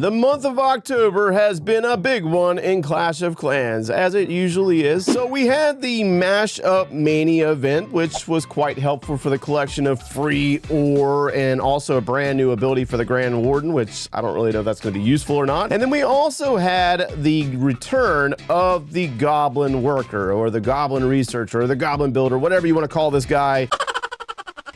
The month of October has been a big one in Clash of Clans, as it usually is. So we had the Mash-Up Mania event, which was quite helpful for the collection of free ore and also a brand new ability for the Grand Warden, which I don't really know if that's going to be useful or not. And then we also had the return of the Goblin Worker, or the Goblin Researcher, or the Goblin Builder, whatever you want to call this guy.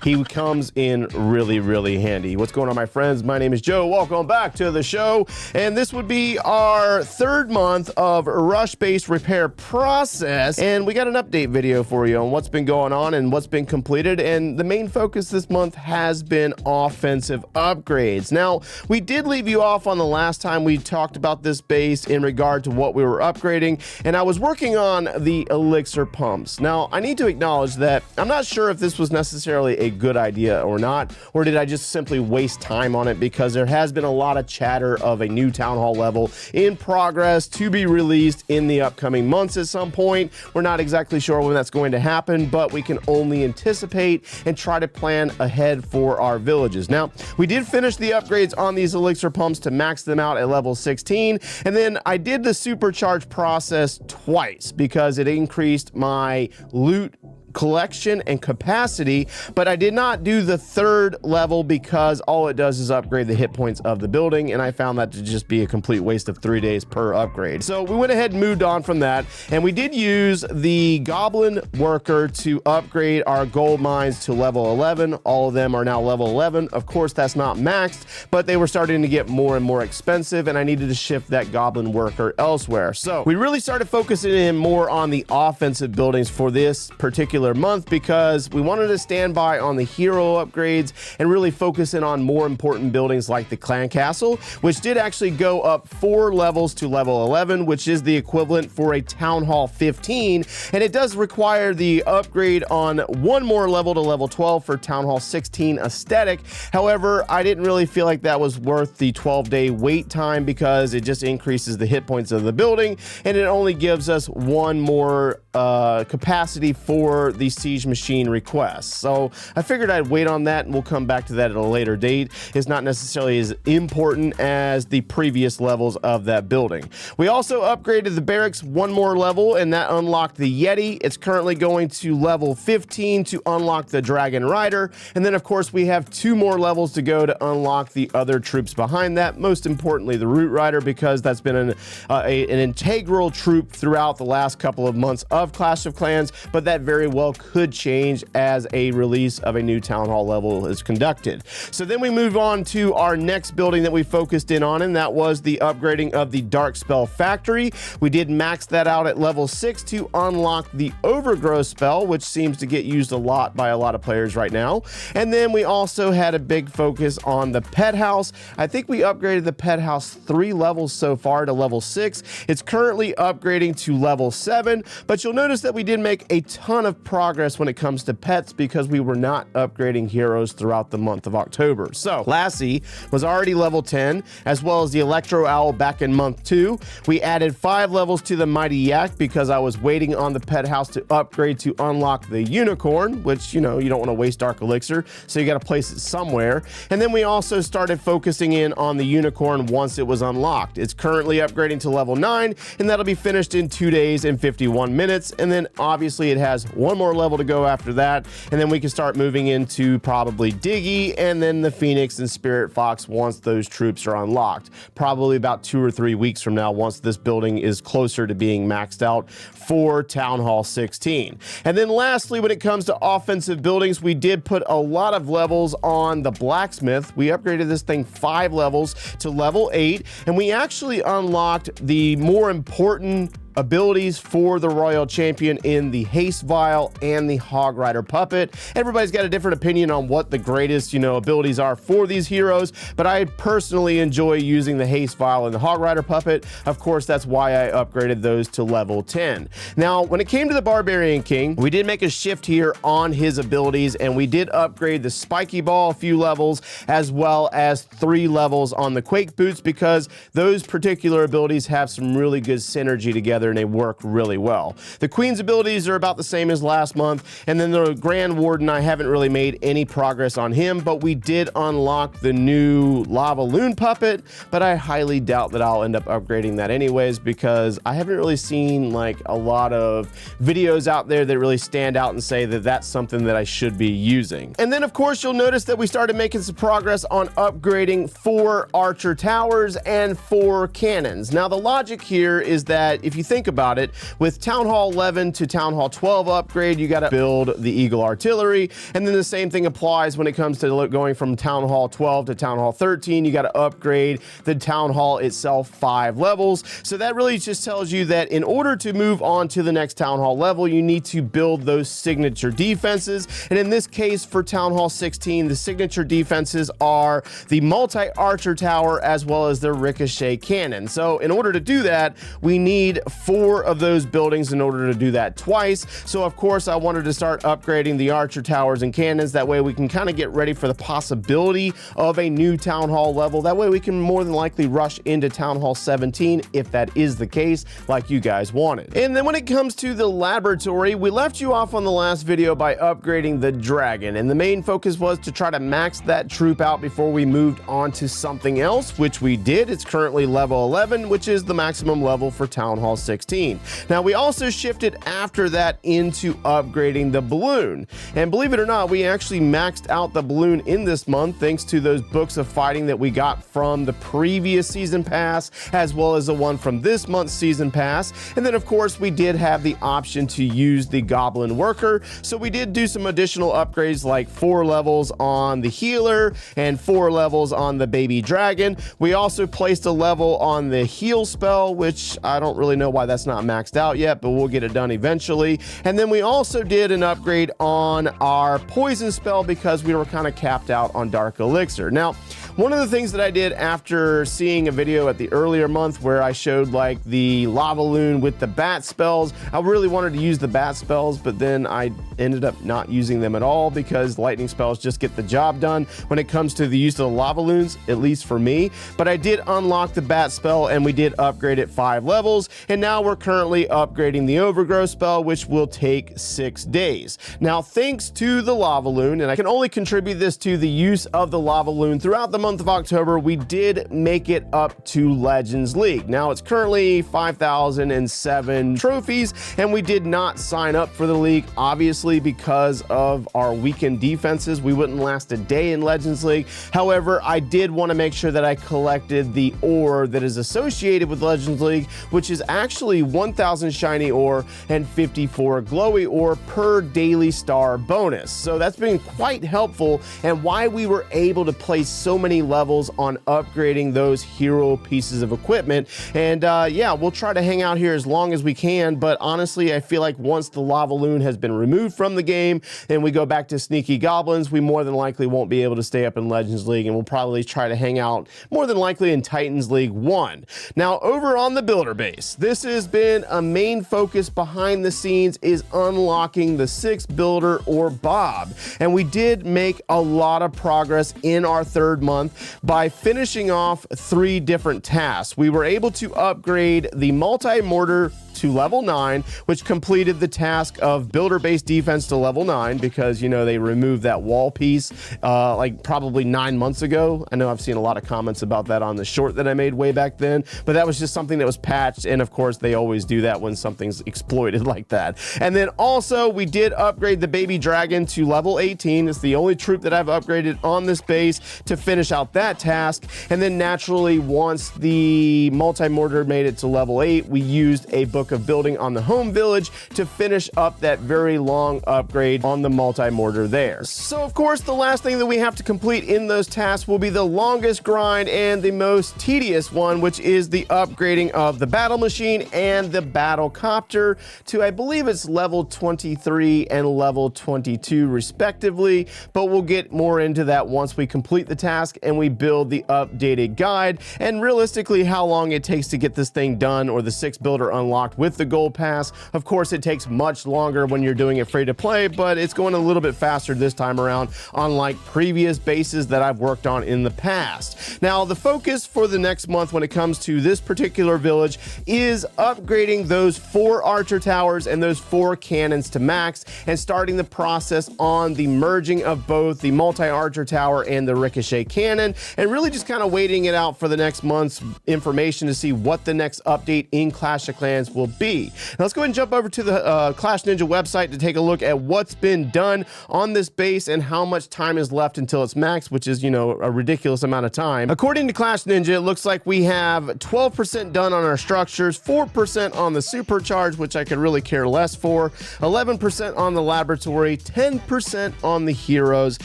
He comes in really, really handy. What's going on, my friends? My name is Joe. Welcome back to the show. And this would be our third month of rush-based repair process. And we got an update video for you on what's been going on and what's been completed. And the main focus this month has been offensive upgrades. Now, we did leave you off on the last time we talked about this base in regard to what we were upgrading. And I was working on the elixir pumps. Now, I need to acknowledge that I'm not sure if this was necessarily a good idea or not, or did I just simply waste time on it, because there has been a lot of chatter of a new town hall level in progress to be released in the upcoming months at some point. We're not exactly sure when that's going to happen, but we can only anticipate and try to plan ahead for our villages. Now, we did finish the upgrades on these elixir pumps to max them out at level 16, and then I did the supercharge process twice because it increased my loot collection and capacity, but I did not do the third level because all it does is upgrade the hit points of the building, and I found that to just be a complete waste of 3 days per upgrade. So we went ahead and moved on from that, and we did use the Goblin Worker to upgrade our gold mines to level 11. All of them are now level 11. Of course, that's not maxed, but they were starting to get more and more expensive, and I needed to shift that Goblin Worker elsewhere. So we really started focusing in more on the offensive buildings for this particular month, because we wanted to stand by on the hero upgrades and really focus in on more important buildings like the clan castle, which did actually go up 4 levels to level 11, which is the equivalent for a town hall 15, and it does require the upgrade on 1 more level to level 12 for town hall 16 aesthetic. However, I didn't really feel like that was worth the 12-day wait time, because it just increases the hit points of the building, and it only gives us 1 more capacity for the siege machine requests. So I figured I'd wait on that, and we'll come back to that at a later date. It's not necessarily as important as the previous levels of that building. We also upgraded the barracks 1 more level, and that unlocked the Yeti. It's currently going to level 15 to unlock the Dragon Rider, and then of course we have 2 more levels to go to unlock the other troops behind that, most importantly the Root Rider, because that's been an integral troop throughout the last couple of months of Clash of Clans, but that very well could change as a release of a new town hall level is conducted. So then we move on to our next building that we focused in on, and that was the upgrading of the Dark Spell Factory. We did max that out at level 6 to unlock the Overgrowth spell, which seems to get used a lot by a lot of players right now. And then we also had a big focus on the pet house. I think we upgraded the pet house 3 levels so far to level 6. It's currently upgrading to level 7, but you'll notice that we did make a ton of progress when it comes to pets, because we were not upgrading heroes throughout the month of October. So Lassie was already level 10, as well as the Electro Owl back in month 2. We added 5 levels to the Mighty Yak because I was waiting on the pet house to upgrade to unlock the Unicorn, which, you know, you don't want to waste Dark Elixir, so you got to place it somewhere. And then we also started focusing in on the Unicorn once it was unlocked. It's currently upgrading to level 9, and that'll be finished in 2 days and 51 minutes. And then obviously it has 1 more level to go after that, and then we can start moving into probably Diggy and then the Phoenix and Spirit Fox once those troops are unlocked, probably about 2 or 3 weeks from now, once this building is closer to being maxed out for Town Hall 16. And then lastly, when it comes to offensive buildings, we did put a lot of levels on the Blacksmith. We upgraded this thing 5 levels to level 8, and we actually unlocked the more important abilities for the Royal Champion in the Haste Vial and the Hog Rider Puppet. Everybody's got a different opinion on what the greatest, abilities are for these heroes, but I personally enjoy using the Haste Vial and the Hog Rider Puppet. Of course, that's why I upgraded those to level 10. Now, when it came to the Barbarian King, we did make a shift here on his abilities, and we did upgrade the Spiky Ball a few levels, as well as 3 levels on the Quake Boots, because those particular abilities have some really good synergy together together and they work really well. The Queen's abilities are about the same as last month, and then the Grand Warden, I haven't really made any progress on him, but we did unlock the new Lava Loon puppet, but I highly doubt that I'll end up upgrading that anyways, because I haven't really seen like a lot of videos out there that really stand out and say that that's something that I should be using. And then of course you'll notice that we started making some progress on upgrading 4 archer towers and 4 cannons. Now the logic here is that if you think about it, with Town Hall 11 to Town Hall 12 upgrade, you got to build the Eagle artillery, and then the same thing applies when it comes to going from Town Hall 12 to Town Hall 13. You got to upgrade the Town Hall itself 5 levels. So that really just tells you that in order to move on to the next Town Hall level, you need to build those signature defenses. And in this case, for Town Hall 16, the signature defenses are the multi-archer tower as well as the ricochet cannon. So in order to do that, we need 4 of those buildings in order to do that twice. So of course I wanted to start upgrading the archer towers and cannons. That way we can kind of get ready for the possibility of a new Town Hall level. That way we can more than likely rush into Town Hall 17 if that is the case, like you guys wanted. And then when it comes to the laboratory, we left you off on the last video by upgrading the dragon, and the main focus was to try to max that troop out before we moved on to something else, which we did. It's currently level 11, which is the maximum level for Town Hall 16. Now we also shifted after that into upgrading the balloon, and believe it or not, we actually maxed out the balloon in this month thanks to those books of fighting that we got from the previous season pass as well as the one from this month's season pass. And then of course we did have the option to use the goblin worker, so we did do some additional upgrades like 4 levels on the healer and 4 levels on the baby dragon. We also placed a level on the heal spell, which I don't really know why that's not maxed out yet, but we'll get it done eventually. And then we also did an upgrade on our poison spell because we were kind of capped out on dark elixir. Now one of the things that I did after seeing a video at the earlier month where I showed like the lava loon with the bat spells, I really wanted to use the bat spells, but then I ended up not using them at all because lightning spells just get the job done when it comes to the use of the lava loons, at least for me. But I did unlock the bat spell and we did upgrade it 5 levels, and now we're currently upgrading the overgrowth spell, which will take 6 days. Now thanks to the lava loon, and I can only contribute this to the use of the lava loon throughout the month of October, we did make it up to Legends League. Now it's currently 5,007 trophies, and we did not sign up for the league, obviously because of our weakened defenses. We wouldn't last a day in Legends League. However, I did want to make sure that I collected the ore that is associated with Legends League, which is actually 1,000 shiny ore and 54 glowy ore per daily star bonus. So that's been quite helpful, and why we were able to place so many levels on upgrading those hero pieces of equipment. And yeah, we'll try to hang out here as long as we can, but honestly I feel like once the lava loon has been removed from the game and we go back to sneaky goblins, we more than likely won't be able to stay up in Legends League, and we'll probably try to hang out more than likely in Titans League 1. Now over on the builder base, this has been a main focus behind the scenes, is unlocking the 6th builder or Bob, and we did make a lot of progress in our 3rd month by finishing off 3 different tasks. We were able to upgrade the multi-mortar to level 9, which completed the task of builder-based defense to level 9 because, you know, they removed that wall piece like probably 9 months ago. I know I've seen a lot of comments about that on the short that I made way back then, but that was just something that was patched, and of course they always do that when something's exploited like that. And then also we did upgrade the baby dragon to level 18. It's the only troop that I've upgraded on this base to finish out that task. And then naturally, once the multi-mortar made it to level 8, we used a book of building on the home village to finish up that very long upgrade on the multi-mortar there. So of course the last thing that we have to complete in those tasks will be the longest grind and the most tedious one, which is the upgrading of the battle machine and the battle copter to, I believe it's level 23 and level 22 respectively, but we'll get more into that once we complete the task and we build the updated guide and realistically how long it takes to get this thing done or the 6th builder unlocked unlocked with the gold pass. Of course, it takes much longer when you're doing it free to play, but it's going a little bit faster this time around, unlike previous bases that I've worked on in the past. Now, the focus for the next month when it comes to this particular village is upgrading those 4 archer towers and those 4 cannons to max, and starting the process on the merging of both the multi-archer tower and the ricochet cannon, and really just kind of waiting it out for the next month's information to see what the next update in Clash of Clans will be. Now let's go ahead and jump over to the Clash Ninja website to take a look at what's been done on this base and how much time is left until it's max, which is, you know, a ridiculous amount of time. According to Clash Ninja, it looks like we have 12% done on our structures, 4% on the supercharge, which I could really care less for, 11% on the laboratory, 10% on the heroes,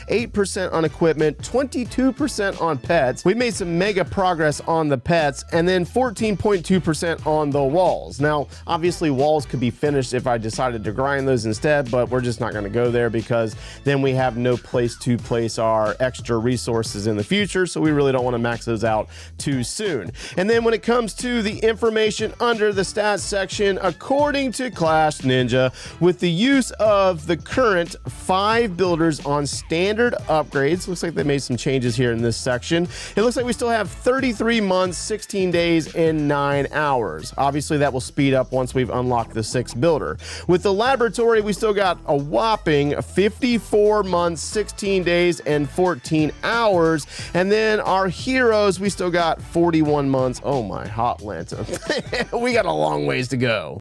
8% on equipment, 22% on pets. We made some mega progress on the pets, and then 14.2% on the walls. Now, obviously walls could be finished if I decided to grind those instead, but we're just not going to go there because then we have no place to place our extra resources in the future, so we really don't want to max those out too soon. And then when it comes to the information under the stats section, according to Clash Ninja, with the use of the current 5 builders on standard upgrades, looks like they made some changes here in this section. It looks like we still have 33 months, 16 days, and 9 hours. Obviously, that will speed up once we've unlocked the 6th builder. With the laboratory, we still got a whopping 54 months, 16 days, and 14 hours. And then our heroes, we still got 41 months. Oh my hot Lanta. We got a long ways to go.